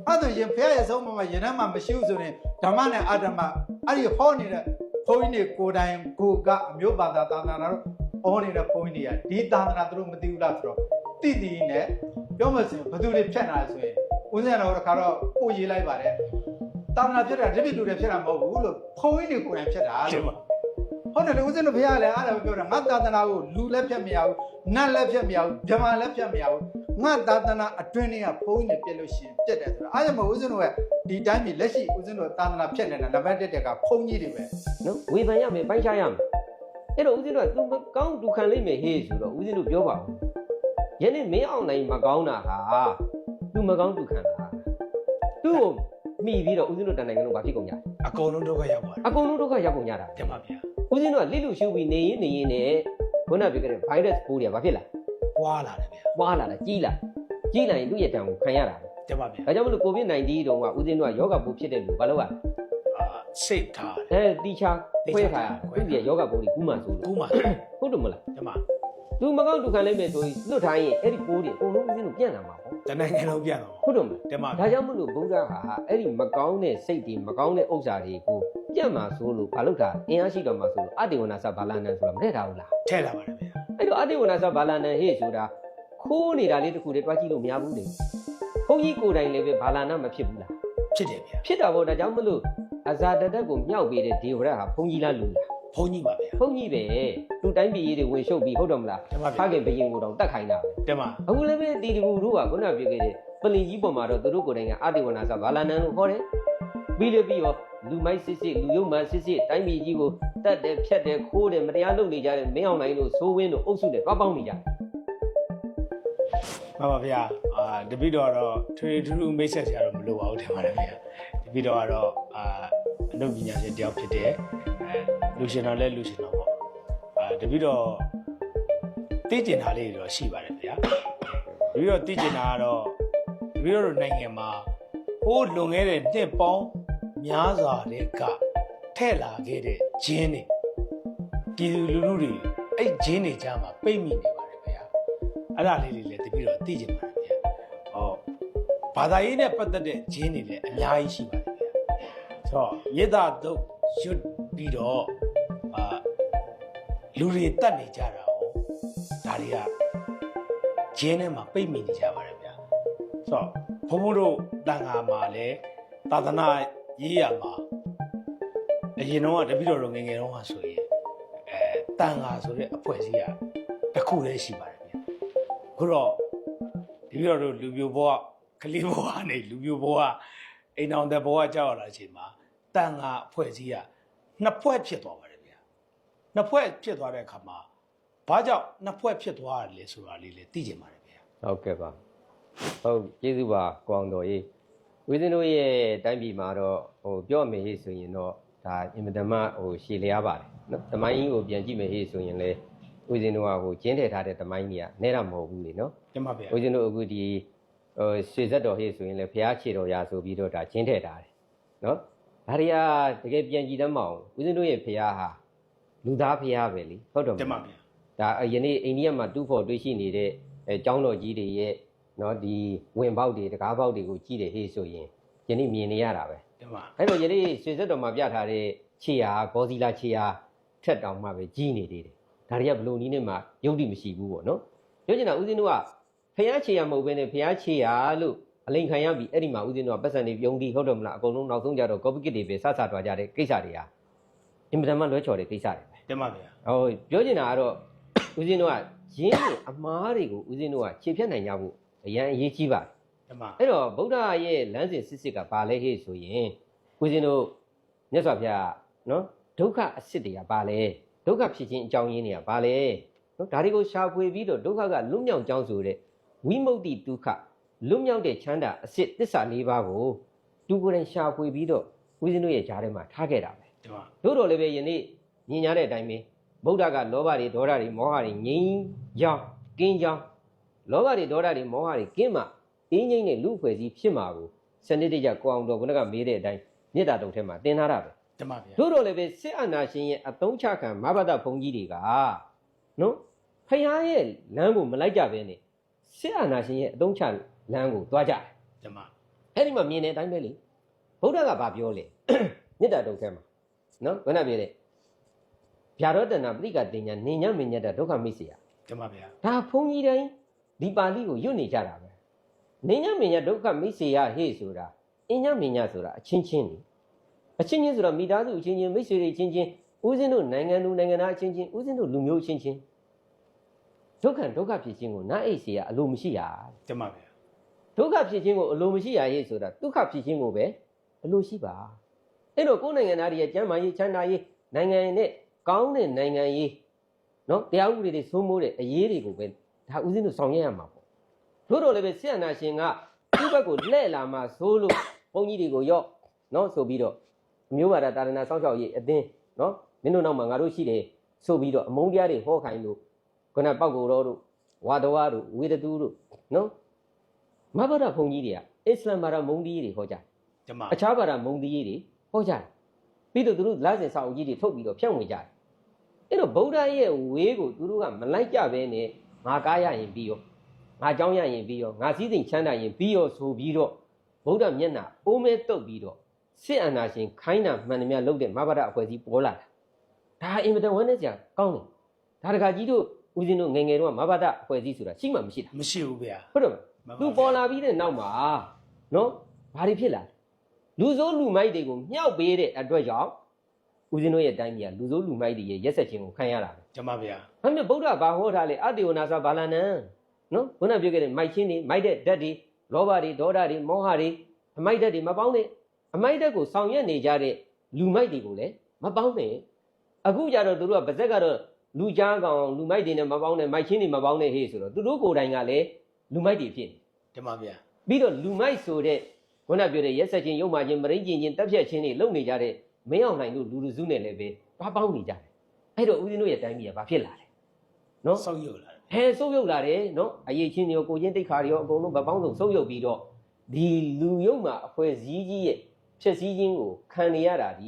အဲ့ဒါရင်ဖះရဲ့ဆုံးမှာရင်ထဲမှာမရှိဘူးဆိုရင်ဓမ္မနဲ့အတ္တမအဲ့ဒီဟောနေတဲ့ဘုန်းကြီးတွေကိုယ်တိုင်ကိုကအမျိုးဘာသာသာသနာတော့ဟောနေတဲ့ဘုန်းကြီးတွေကဒီသာသနာသူတို့မသိဘူးလားဆိုတော့တိတိနဲ့ပြောမှဆိုရင်ဘသူတွေဖြတ်လာဆိုရင်ဦးဇင်းတော်တခါတော့ပို့ရေးလိုက်ပါတယ်သာသနာဖြတ်တာတပိတူတွေဖြတ်တာမဟုတ်ဘူးလို့ဘုန်းကြီးတွေကိုယ်တိုင်ဖြတ်တာလို့ဟုတ်တယ်လေဦးဇင်းတို့ဘုရားလည်းအဲ့ဒါပြောတာငါသာသနာကိုလူလည်းဖြတ်မရဘူးနတ်လည်းဖြတ်မရဘူးဗြဟ္မာလည်းဖြတ်မရဘူးငါသာသနာအတွင်းတွေကဘုန်းကြီးတွေပြည့်လို့ရှိရင်ပြတ်တယ်ဆိုတာအားရမဦးဇင်းတို့ရဲ့ဒီတိုင်းပြည်လက်ရှိဦးဇင်းတို့သာသနာဖြတ်နေတာနံပါတ်1ကဘုန်းကြီးတွေပဲနော်ဝေဖန်ရမယ်ပိုင်းခြားရမယ်အဲ့တော့ဦးဇင်းတို့က तू မကောင်း तू ခံလိမ့်မယ်ဟေးဆိုတော့ဦးဇင်းတို့ပြောပါဦးယနေ့မင်းအောင်နိုင်မကောင်းတာဟာ तू မကောင်း तू ခံတာသူ့ကိုမိပြီးတော့ဦးဇင်းတို့တန်နိုင်ငံလုံးဘာဖြစ်ကုန်ကြလဲအကုန်လုံးဒုက္ခရောက်ပါတယ်အကုန်လုံးဒုက္ခရောက်ကုန်ကြတာတင်ပါဗျာဦးဇင်းတို့ကလိလူရှုပြီးနေရင်နဲ့ခုနပြောခဲ့တဲ့ virus ပိုးတွေကဘာဖြစ်လာပွားလာတယ်ဗျာပွားလာတာကြီးလာရင်သူ့ရဲ့တံကိုခံရတာတင်ပါဗျာဒါကြောင့်မလို့ COVID-19 တုန်းကဦးဇင်းတို့ကယောဂပိုးဖြစ်တဲ့လူဘာလို့ စိတ်ထားတီချာခွဲခါရသူ့ရဲ့ယောဂပိုးတွေကူးမှဆိုလို့ဟုတ်တယ်မလားတင်ပါသူမကောင်းသူခံလိုက်မယ်ဆိုရင်လွတ်ထားရင်အဲ့ဒီပိုးတွေအကုန်လုံးဦးဇင်းတို့ပြန့်လာမှာပေါ့တနိုင်ငံလုံးပြန့်တော့ဟုတ်တယ်မလားတင်ပါဒါကြောင့်မလို့ဗုဒ္ဓဟာအဲ့ဒီမကောင်းတဲ့စိတ်တွေမကောင်းတဲ့ဥစ္စာတွေကိုပြန့်မှာဆိုလို့ဘာလို့တာအင်အားရှိတော်မှာဆိုလို့အတေဝနာစဘာလနန်ဆိုတာမထည့်ထားဘူးလားထည့်လာပါတယ်ဗျာအဲ့တော့အတေဝနာစဘာလနန်ဟေ့ဆိုတာခိုးနေတာလေးတစ်ခုတည်းတွားကြည့်လို့မရဘူးလေဘုန်းကြီးကိုယ်တိုင်လည်းပဲဘာလနာမဖြစ်ဘူးလားဖြစ်တယ်ဗျာဖြစ်တာပေါ့ဒါကြောင့်မလို့အဇာတတက်ကိုမြောက်ပေးတဲ့ဒေဝရဟာဘုန်းကြီးလားလူလားဘုန်းကြီးပါဗျာဘုန်းကြီးပဲသူတိုင်းပြည်တွေဝင်ရှုပ်ပြီးဟုတ်တယ်မလားဖခင်ဘယင်ကိုတောင်တတ်ခိုင်းတာပဲတင်ပါအခုလည်းပဲတီတူတို့ကခုနပြောခဲ့တဲ့ပလင်ကြီးပေါ်မှာတော့သူတို့ကိုယ်တိုင်ကအတေဝနာစဘာလနန်လို့ခေါ်တယ်ပြီးရောလူမိုက်စစ်လူယုံမှစစ်တိုင်းပြည်ကြီးကိုတတ်တယ်ဖြတ်တယ်ခိုးတယ်မတရားလုပ်နေကြတယ်မင်းအောင်နိုင်လို့ဆိုးဝင်းလို့အုပ်စုနဲ့တွားပေါင်းနေကြတယ်မှန်ပါဗျာတပိတော့ထွေထူးမိတ်ဆက်စရာတော့မလိုပါဘူးထင်ပါတယ်ဗျာတပိတော့ကတော့အလုပ်ပညာရှင်တယောက်ဖြစ်တယ်လူရှင်တော်လည်းလူရှင်တော်ပေါ့တပိတော့သိကျင်တာလေးတော့ရှိပါတယ်ဗျာတပိတော့သိကျင်တာကတော့တပိတော့နိုင်ငံမှာဟိုးလွန်ခဲ့တဲ့နှစ်ပေါင်းများစွာတဲ့ကထဲ့လာခဲ့တဲ့ဂျင်းတွေပြည်သူလူထုတွေအဲ့ဂျင်းတွေကြားမှာပိတ်မိနေပါတယ်ဗျာအဲ့ဒါလေးတွေလည်းတပိတော့သိကျင်ပါတယ်ဗျာဘာသာရေးနဲ့ပတ်သက်တဲ့ဂျင်းတွေလည်းအများကြီးရှိပါတယ်ဗျာဆိုတော့မြေသားတို့ရွတ်ပြီးတော့လူတွေတတ်နေကြတာ哦ဒါတွေကဂျင်းထဲမှာပိတ်မိနေကြပါတယ်ဗျာဆိုတော့ဘုံဘုံတို့တန်ခါမှာလည်းသာသနာရေးရမှာအရင်တော့တပိတော်ငယ်ငယ်တော့ဆိုရင်တန်ခါဆိုတဲ့အဖွဲ့အစည်းကတစ်ခုတည်းရှိပါတယ်ဗျာခုတော့တပိတော်တို့လူပြိုဘဝကလေးဘဝနဲ့လူပြိုဘဝအိမ်အောင်တဲ့ဘဝကြောက်လာတဲ့အချိန်မှာတန်ခါအဖွဲ့အစည်းကနှစ်ဖွဲ့ဖြစ်သွားပါတယ်ဗျာနှစ်ဖွဲ့ဖြစ်သွားတဲ့အခါမှာဘာကြောင့်နှစ်ဖွဲ့ဖြစ်သွားရလဲဆိုတာလေးလည်းသိကြပါတယ်ဗျာဟုတ်ကဲ့ပါဟုတ်ကျေးဇူးပါကိုအောင်တော်ကြီးဦးဇင်းတို့ရဲ့တိုင်းပြည်မှာတော့ပြောမယ်ဟေ့ဆိုရင်တော့ဒါအင်မတန်မှရှည်လျားပါတယ်နော်တမိုင်းကြီးကိုပြန်ကြည့်မယ်ဟေ့ဆိုရင်လေဦးဇင်းတို့ကကျင်းထည့်ထားတဲ့တမိုင်းကြီးကနဲတာမဟုတ်ဘူးလေနော်တင်ပါဗျာဦးဇင်းတို့အခုဒီရွှေဆက်တော်ဟေ့ဆိုရင်လေဘုရားခြေတော်ရာဆိုပြီးတော့ဒါကျင်းထည့်ထားတယ်နော်ဒါတွေကတကယ်ပြန်ကြည့်တတ်မအောင်ဦးဇင်းတို့ရဲ့ဘုရားဟာလူသားဘုရားပဲလေဟုတ်တယ်တင်ပါဗျာဒါယနေ့အိန္ဒိယမှာတူးဖော်တွေ့ရှိနေတဲ့ကျောင်းတော်ကြီးတွေရဲ့နော်ဒီဝင်ပေါက်တွေတကားပေါက်တွေကိုကြည့်တယ်ဟေ့ဆိုရင်ယနေ့မြင်နေရတာပဲတင်ပါအဲ့တော့ယနေ့ရွှေဆက်တော်မှာပြထားတဲ့ခြေရာဂေါစီလာခြေရာထက်တောင်မှပဲကြီးနေသေးတယ်ဒါတွေကဘလို့နည်းနဲ့မှယုတ်တိမရှိဘူးပေါ့နော်ပြောချင်တာဦးဇင်းတို့ကဖျားခြေရာမဟုတ်ဘဲနဲ့ဖျားခြေရာလို့အလိန်ခံရပြီးအဲ့ဒီမှာဦးဇင်းတို့ကပတ်စံတွေပြုံးပြီးဟုတ်တယ်မလားအကုန်လုံးနောက်ဆုံးကြတော့ကော်ပီကစ်တွေပဲစဆသွားကြတဲ့ကိစ္စတွေဟာအင်မတန်မှလွဲချော်တဲ့ကိစ္စတွေပဲတင်ပါဗျာပြောချင်တာကတော့ဦးဇင်းတို့ကရင်းနဲ့အမားတွေကိုဦးဇင်းတို့ကခြေဖြတ်နိုင်ကြဖို့အရန်အရေးကြီးပါတယ်အဲ့တော့ဗုဒ္ဓရဲ့လမ်းစဉ်စစ်ကဘာလဲဟေ့ဆိုရင်ဦးဇင်းတို့မြတ်စွာဘုရားနော်ဒုက္ခအစစ်တွေကဘာလဲဒုက္ခဖြစ်ခြင်းအကြောင်းရင်းတွေကဘာလဲနော်ဒါတွေကိုရှာဖွေပြီးတော့ဒုက္ခကလွတ်မြောက်ကြောင်းဆိုတဲ့ဝိမု ക്തി ဒုက္ခလွတ်မြောက်တဲ့ချမ်းသာအစစ်သစ္စာ၄ပါးကိုသူကိုယ်တိုင်ရှာဖွေပြီးတော့ဦးဇင်းတို့ရဲ့ဂျားထဲမှာထားခဲ့တာပဲတို့တော့လည်းပဲယနေ့ညင်ညာတဲ့အတိုင်းပဲဗုဒ္ဓကလောဘတွေဒေါသတွေမောဟတွေငြိမ်းကြောင်းကင်းကြောင်းလောဘတွေဒေါသတွေမောဟတွေကင်းမှအင်းငိမ့်တဲ့လူဖွဲ့စည်းဖြစ်မှာကိုစနစ်တကျကိုအောင်တော်ကမေးတဲ့အတိုင်းမြစ်တာတုံထဲမှာတင်ထားတာပဲတမဗျာတို့တော့လည်းပဲစစ်အာဏာရှင်ရဲ့အသုံးချခံမဘဒဘုံကြီးတွေကနော်ဖယားရဲ့လမ်းကိုမလိုက်ကြဘဲနဲ့စစ်အာဏာရှင်ရဲ့အသုံးချလမ်းကိုသွားကြတယ်တမ အဲ့ဒီမှာမြင်တဲ့အတိုင်းပဲလေဗုဒ္ဓကဘာပြောလဲမေတ္တာတုတ်ထဲမှာနော်ဘယ်နဲ့ပြောလဲဗျာရောတနာပရိကတင်ညာနေညမညတဒုက္ခမိစေယတမဗျာဒါဘုန်းကြီးတိုင်းဒီပါဠိကိုရွတ်နေကြတာပဲနေညမညဒုက္ခမိစေယဟေ့ဆိုတာအညမညဆိုတာအချင်းချင်းလေအချင်းချင်းဆိုတော့မိသားစုအချင်းချင်းမိတ်ဆွေတွေအချင်းချင်းဦးဇင်းတို့နိုင်ငံသူနိုင်ငံသားအချင်းချင်းဦးဇင်းတို့လူမျိုးအချင်းချင်းဒုက္ခဖြစ်ခြင်းကိုနားအိတ်စေရအလိုမရှိရတမဗျာဒုက္ခဖြစ်ခြင်းကိုအလိုမရှိရဟေ့ဆိုတာဒုက္ခဖြစ်ခြင်းကိုပဲအလိုရှိပါအဲ့တော့ကိုယ်နိုင်ငံသားတွေရဲ့ကျမ်းမာရေးချမ်းသာရေးနိုင်ငံနဲ့ကောင်းတဲ့နိုင်ငံရေးနော်တရားဥပဒေတွေစိုးမိုးတဲ့အရေးတွေကိုပဲဒါဦးဇင်းတို့ဆောင်ရွက်ရမှာပေါ့တို့တော့လည်းပဲဆရာနာရှင်ကဒီဘက်ကိုလှည့်လာမှဆိုလို့ဘုန်းကြီးတွေကိုရော့နော်ဆိုပြီးတော့အမျိုးဘာသာတာရဏစောင့်ရှောက်ရေးအတင်းနော်မင်းတို့နောက်မှာငါတို့ရှိတယ်ဆိုပြီးတော့အမုန်းတရားတွေဟောခိုင်းလို့ခုနပောက်ကိုတော်တို့ဝါတော်တို့ဝေဒတူတို့နော်မဘာသာဘုန်းကြီးတွေကအစ္စလမ်ဘာသာမုန်းတီးတွေဟောကြတယ်အခြားဘာသာမုန်းတီးတွေဟောကြတယ်ပြီးတော့သူတို့လမ်းစဉ်စာအုပ်ကြီးတွေထုတ်ပြီးတော့ဖြန့်ဝေကြတယ်အဲ့တော့ဗုဒ္ဓရဲ့ဝေးကိုသူတို့ကမလိုက်ကြဘဲနဲ့ငါကားရရင်ပြီးရောငါเจ้าရရင်ပြီးရောငါစည်းစိမ်ချမ်းသာရင်ပြီးရောဆိုပြီးတော့ဗုဒ္ဓမျက်နှာအိုးမဲတုပ်ပြီးတော့စစ်အာဏာရှင်ခိုင်းတာမှန်တယ်များလုပ်တဲ့မဘာသာအဖွဲ့အစည်းပေါ်လာတာဒါအင်မတန်ဝမ်းနည်းစရာကောင်းတယ်ဒါတခါကြီးတို့ဦးဇင်းတို့ငယ်ငယ်တော့မဘာသာအဖွဲ့အစည်းဆိုတာရှိမှမရှိတာမရှိဘူးဗျာဟုတ်တယ်သူပေါ်လာပြီးတဲ့နောက်မှာနော်ဘာတွေဖြစ်လာလူစိုးလူမိုက်တွေကိုမြှောက်ပေးတဲ့အတွက်ကြောင့်ဦးဇင်းတို့ရဲ့တိုင်းပြည်ကလူစိုးလူမိုက်တွေရဲ့ရက်ဆက်ခြင်းကိုခံရတာပဲကျမဗျာအဲ့မြတ်ဗုဒ္ဓဘာဟောထားလဲအတ္တိဝနာသဘာလနံနော်ဘုန်းတော်ပြောခဲ့တဲ့မိုက်ချင်းတွေမိုက်တဲ့ဓာတ်တွေလောဘတွေဒေါသတွေမောဟတွေအမိုက်ဓာတ်တွေမပေါင်းနဲ့အမိုက်ဓာတ်ကိုဆောင်ရွက်နေကြတဲ့လူမိုက်တွေကိုလည်းမပေါင်းနဲ့အခုကြတော့သူတို့ကပါဇက်ကတော့လူကြားကောင်လူမိုက်တွေနဲ့မပေါင်းနဲ့မိုက်ချင်းတွေမပေါင်းနဲ့ဟေ့ဆိုတော့သူတို့ကိုယ်တိုင်ကလည်းလူမိုက်တွေဖြစ်နေကျမဗျာပြီးတော့လူမိုက်ဆိုတဲ့ဘုန်းတော်ပြောတဲ့ရက်ဆက်ခြင်းရုပ်မှခြင်းမရင်းချင်းတက်ဖြတ်ခြင်းတွေလုပ်နေကြတဲ့မင်းအောင်နိုင်တို့လူလူစုနဲ့လည်းပဲဘာပေါင်းနေကြတယ်အဲ့တော့ဦးဇင်းတို့ရဲ့တိုင်းပြည်ကဘာဖြစ်လာလဲနော်ဆုပ်ယုပ်လာတယ်ဆုပ်ယုပ်လာတယ်နော်အရေးချင်းတွေရောကိုချင်းတိတ်ခါတွေရောအကုန်လုံးဗပောင်းဆုံးဆုပ်ယုပ်ပြီးတော့ဒီလူရုပ်မှာအဖွဲ့စည်းကြီးရဲ့ဖြစ်စည်းခြင်းကိုခံနေရတာဒီ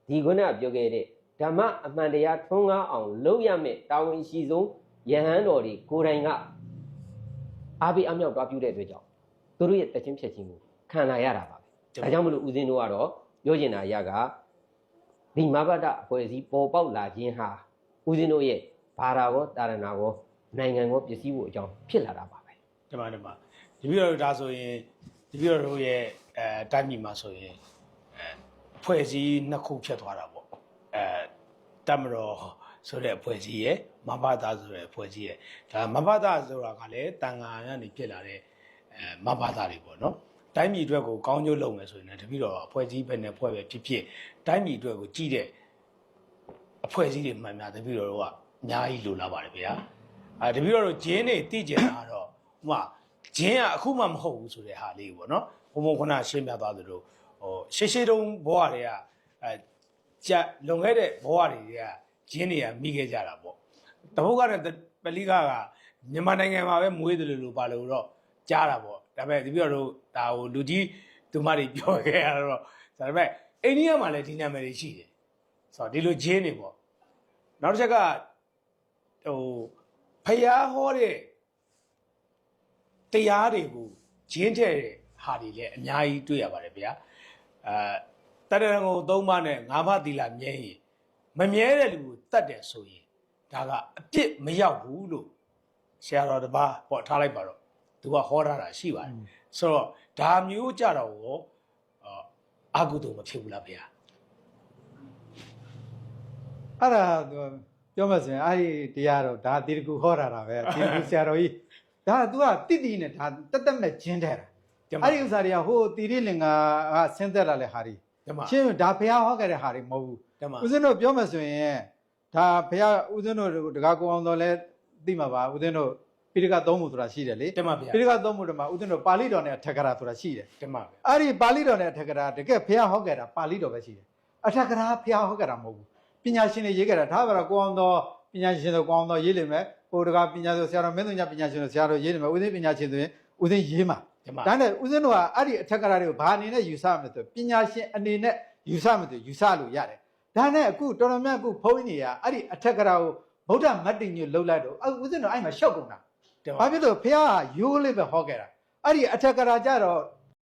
ခုနပြောခဲ့တဲ့ဓမ္မအမှန်တရားထွန်းကားအောင်လုပ်ရမယ်တာဝန်ရှိဆုံးယဟန်တော်တွေကိုယ်တိုင်ကအားပေးအမြောက်တွားပြုတဲ့အတွက်ကြောင့်သူတို့ရဲ့တက်ချင်းဖြစ်ခြင်းကိုခံလာရတာပါပဲဒါကြောင့်မလို့ဦးဇင်းတို့ကတော့ပြောချင်တာအရာကဒီမဘဒအဖွဲ့အစည်းပေါ်ပေါက်လာခြင်းဟာဦးဇင်းတို့ရဲ့ဘာသာရောတာရဏရောနိုင်ငံရောပစ္စည်းဖို့အကြောင်းဖြစ်လာတာပါပဲဒီမှာဒီပြီးတော့ဒါဆိုရင်ဒီပြီးတော့တို့ရဲ့တိုင်းပြည်မှာဆိုရင်အဖွဲ့အစည်းနှစ်ခုဖြစ်သွားတာပေါ့တမတော်ဆိုတဲ့အဖွဲ့အစည်းရဲ့မဘဒဆိုတဲ့အဖွဲ့အစည်းရဲ့ဒါမဘဒဆိုတာကလည်းတန်ခါရကနေဖြစ်လာတဲ့မဘဒတွေပေါ့နော်တိုင်းပြည်အတွက်ကိုကောင်းကျိုးလုပ်မယ်ဆိုရင်လည်းတပိတော့အဖွဲ့အစည်းပဲနဲ့ဖွဲ့ပဲဖြစ်ဖြစ်တိုင်းပြည်အတွက်ကိုကြည့်တဲ့အဖွဲ့အစည်းတွေမှန်များတပိတော့ကအများကြီးလိုလာပါတယ်ဗျာတပိတော့ဂျင်းတွေတိကျင်တာတော့ဟိုဂျင်းကအခုမှမဟုတ်ဘူးဆိုတဲ့ဟာလေးပေါ့နော်ဘုံဘုံခဏရှင်းပြသွားသလိုဟိုရှေးတုန်းဘဝတွေကကြလွန်ခဲ့တဲ့ဘဝတွေကဂျင်းတွေကမိခဲ့ကြတာပေါ့တပုတ်ကနဲ့ပလိကမြန်မာနိုင်ငံမှာပဲမွေးတယ်လို့ပါလို့တော့ကြားတာပေါ့ဒါပေမဲ့ဒီပြီးတော့ဒါဟိုလူကြီးသူမတွေပြောခဲ့ရတော့ဒါပေမဲ့အိန္ဒိယမှာလည်းဒီနာမည်တွေရှိတယ်ဆိုတော့ဒီလိုဂျင်းတွေပေါ့နောက်တစ်ချက်ကဟိုဖျားဟောတဲ့တရားတွေကိုဂျင်းတဲ့ဟာတွေလည်းအများကြီးတွေ့ရပါတယ်ဗျာတတရံကို3ပါးနဲ့5ပါးသီလမြဲရင်မမြဲတဲ့လူကိုတတ်တယ်ဆိုရင်ဒါကအပြစ်မရောက်ဘူးလို့ဆရာတော်တစ်ပါးပေါ့ထားလိုက်ပါတော့သူကဟောထားတာရှိပါတယ်ဆိုတော့ဒါမျိုးကြတော့ရောအာဟုတုမဖြစ်ဘူးလားဗျာအဲ့ဒါပြောမှဆိုရင်အဲ့ဒီတရားတော့ဒါတိတကူဟောတာပဲတိတကူဆရာတော်ကြီးဒါ तू ကတိတိနဲ့ဒါတက်တက်မဲ့ကျင်းတဲ့တာအဲ့ဒီဥစ္စာတွေကဟိုတိရိလင်္ကာကဆင်းသက်လာတဲ့ဟာတွေရှင်းဒါဘုရားဟောခဲ့တဲ့ဟာတွေမဟုတ်ဘူးဦးဇင်းတို့ပြောမှဆိုရင်ဒါဘုရားဦးဇင်းတို့တကားကိုအောင်တော်လဲသိမှာပါဦးဇင်းတို့ပိဋကသုံးမှုဆိုတာရှိတယ်လေပိဋကသုံးမှုတွေမှာဦးဇင်းတို့ပါဠိတော်နဲ့အထက်ကရာဆိုတာရှိတယ်အဲ့ဒီပါဠိတော်နဲ့အထက်ကရာတကယ်ဘုရားဟောခဲ့တာပါဠိတော်ပဲရှိတယ်အထက်ကရာဘုရားဟောခဲ့တာမဟုတ်ဘူးပညာရှင်တွေရေးခဲ့တာဒါပဲတော့ကိုအောင်တော်ပညာရှင်တို့ကိုအောင်တော်ရေးလိမ့်မယ်ဟိုတကားပညာဆိုဆရာတော်မင်းသူညပညာရှင်တို့ဆရာတော်ရေးလိမ့်မယ်ဦးဇင်းပညာရှင်ဆိုရင်ဦးဇင်းရေးမှာဒါနဲ့ဦးဇင်းတို့ကအဲ့ဒီအထက်ကရာတွေကိုဘာအနေနဲ့ယူဆမလဲဆိုပညာရှင်အနေနဲ့ယူဆမလို့ယူဆလို့ရတယ်ဒါနဲ့အခုတော်တော်များအခုဘုန်းကြီးတွေကအဲ့ဒီအထက်ကရာကိုဗုဒ္ဓမတ်တင်ညွတ်လှုပ်လိုက်တော့ဦးဇင်းတို့အဲ့မှာရှောက်ကုန်တာဘာဖြစ်လို့ဘုရားကရိုးလေးပဲဟောခဲ့တာအဲ့ဒီအထက်ကရာကြတော့